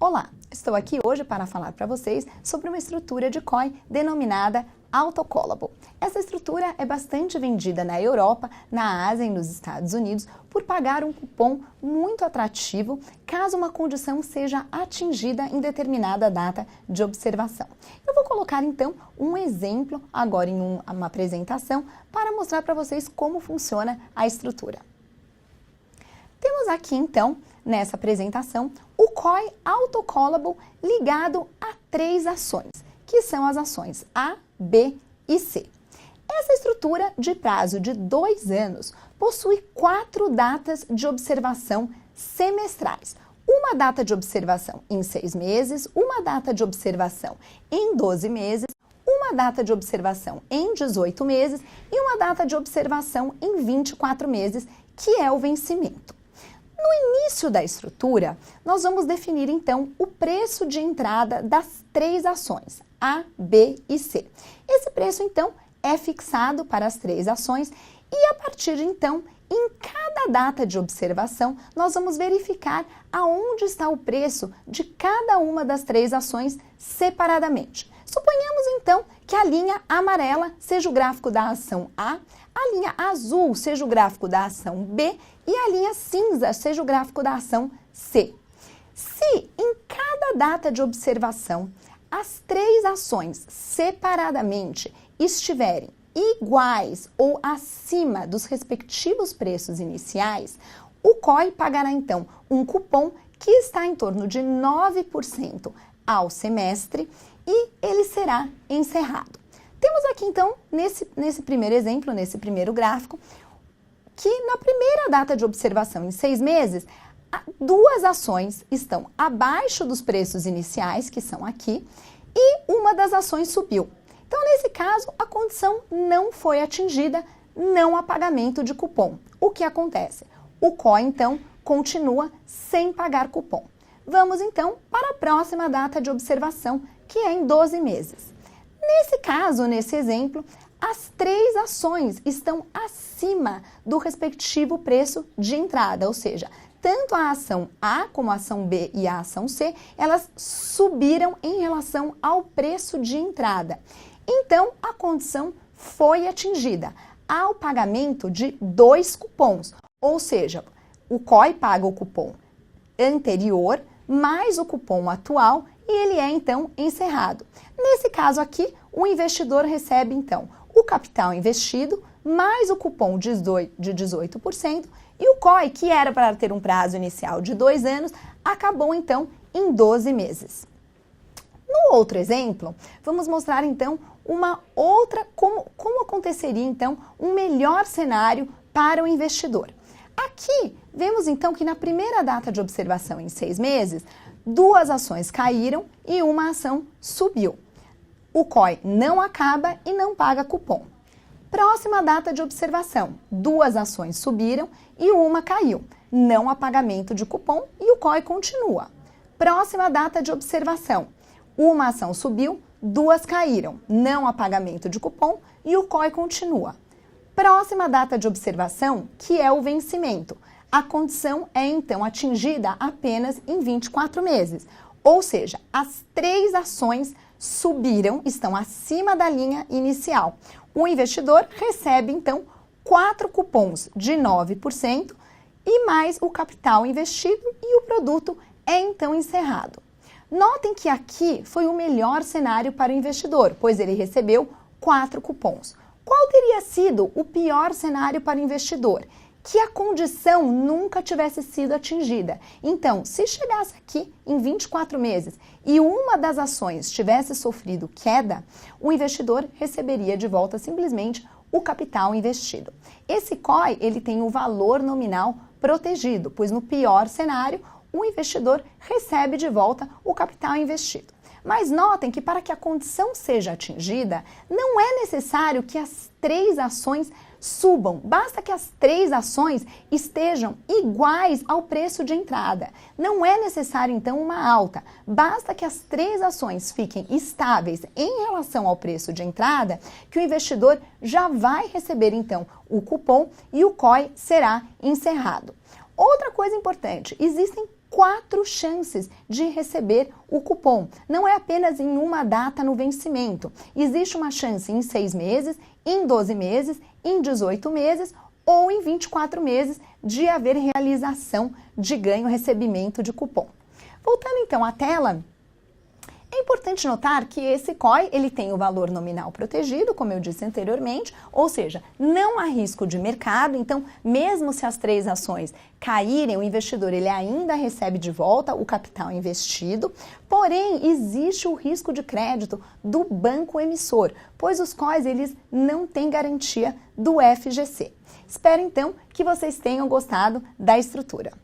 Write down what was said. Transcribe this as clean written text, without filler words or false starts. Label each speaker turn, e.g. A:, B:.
A: Olá, estou aqui hoje para falar para vocês sobre uma estrutura de COI denominada Autocallable. Essa estrutura é bastante vendida na Europa, na Ásia e nos Estados Unidos por pagar um cupom muito atrativo caso uma condição seja atingida em determinada data de observação. Eu vou colocar então um exemplo agora em uma apresentação para mostrar para vocês como funciona a estrutura. Temos aqui então, nessa apresentação, o COI Autocallable ligado a 3 ações, que são as ações A, B e C. Essa estrutura de prazo de 2 anos possui 4 datas de observação semestrais. Uma data de observação em 6 meses, uma data de observação em 12 meses, uma data de observação em 18 meses e uma data de observação em 24 meses, que é o vencimento. No início da estrutura, nós vamos definir então o preço de entrada das 3 ações, A, B e C. Esse preço então é fixado para as 3 ações e a partir de então, em cada data de observação, nós vamos verificar aonde está o preço de cada uma das 3 ações separadamente. Suponhamos então que a linha amarela seja o gráfico da ação A, a linha azul seja o gráfico da ação B e a linha cinza seja o gráfico da ação C. Se em cada data de observação as 3 ações separadamente estiverem iguais ou acima dos respectivos preços iniciais, o COI pagará então um cupom que está em torno de 9% ao semestre e ele será encerrado. Temos aqui então, nesse primeiro exemplo, nesse primeiro gráfico, que na primeira data de observação em 6 meses, 2 ações estão abaixo dos preços iniciais, que são aqui, e uma das ações subiu. Então, nesse caso, a condição não foi atingida, não há pagamento de cupom. O que acontece? O COI, então, continua sem pagar cupom. Vamos, então, para a próxima data de observação, que é em 12 meses. Nesse caso, nesse exemplo, as 3 ações estão acima do respectivo preço de entrada, ou seja, tanto a ação A como a ação B e a ação C, elas subiram em relação ao preço de entrada. Então, a condição foi atingida. Há o pagamento de 2 cupons, ou seja, o COI paga o cupom anterior mais o cupom atual e ele é então encerrado. Nesse caso aqui, o investidor recebe então o capital investido mais o cupom de 18% e o COI, que era para ter um prazo inicial de 2 anos, acabou então em 12 meses. No outro exemplo, vamos mostrar então uma outra, como aconteceria então um melhor cenário para o investidor. Aqui, vemos então que na primeira data de observação em 6 meses, 2 ações caíram e uma ação subiu. O COI não acaba e não paga cupom. Próxima data de observação, 2 ações subiram e uma caiu. Não há pagamento de cupom e o COI continua. Próxima data de observação, uma ação subiu, 2 caíram. Não há pagamento de cupom e o COI continua. Próxima data de observação, que é o vencimento. A condição é então atingida apenas em 24 meses. Ou seja, as 3 ações subiram, estão acima da linha inicial. O investidor recebe então 4 cupons de 9% e mais o capital investido e o produto é então encerrado. Notem que aqui foi o melhor cenário para o investidor, pois ele recebeu 4 cupons. Qual teria sido o pior cenário para o investidor? Que a condição nunca tivesse sido atingida. Então, se chegasse aqui em 24 meses e uma das ações tivesse sofrido queda, o investidor receberia de volta simplesmente o capital investido. Esse COI, ele tem o valor nominal protegido, pois no pior cenário, o investidor recebe de volta o capital investido. Mas notem que para que a condição seja atingida, não é necessário que as 3 ações subam, basta que as 3 ações estejam iguais ao preço de entrada. Não é necessário então uma alta, basta que as 3 ações fiquem estáveis em relação ao preço de entrada, que o investidor já vai receber então o cupom e o COI será encerrado. Outra coisa importante, existem 4 chances de receber o cupom. Não é apenas em uma data no vencimento. Existe uma chance em 6 meses, em 12 meses, em 18 meses ou em 24 meses de haver realização de ganho, recebimento de cupom. Voltando então à tela, é importante notar que esse COI ele tem o valor nominal protegido, como eu disse anteriormente, ou seja, não há risco de mercado, então mesmo se as 3 ações caírem, o investidor ele ainda recebe de volta o capital investido, porém existe o risco de crédito do banco emissor, pois os COIs eles não têm garantia do FGC. Espero então que vocês tenham gostado da estrutura.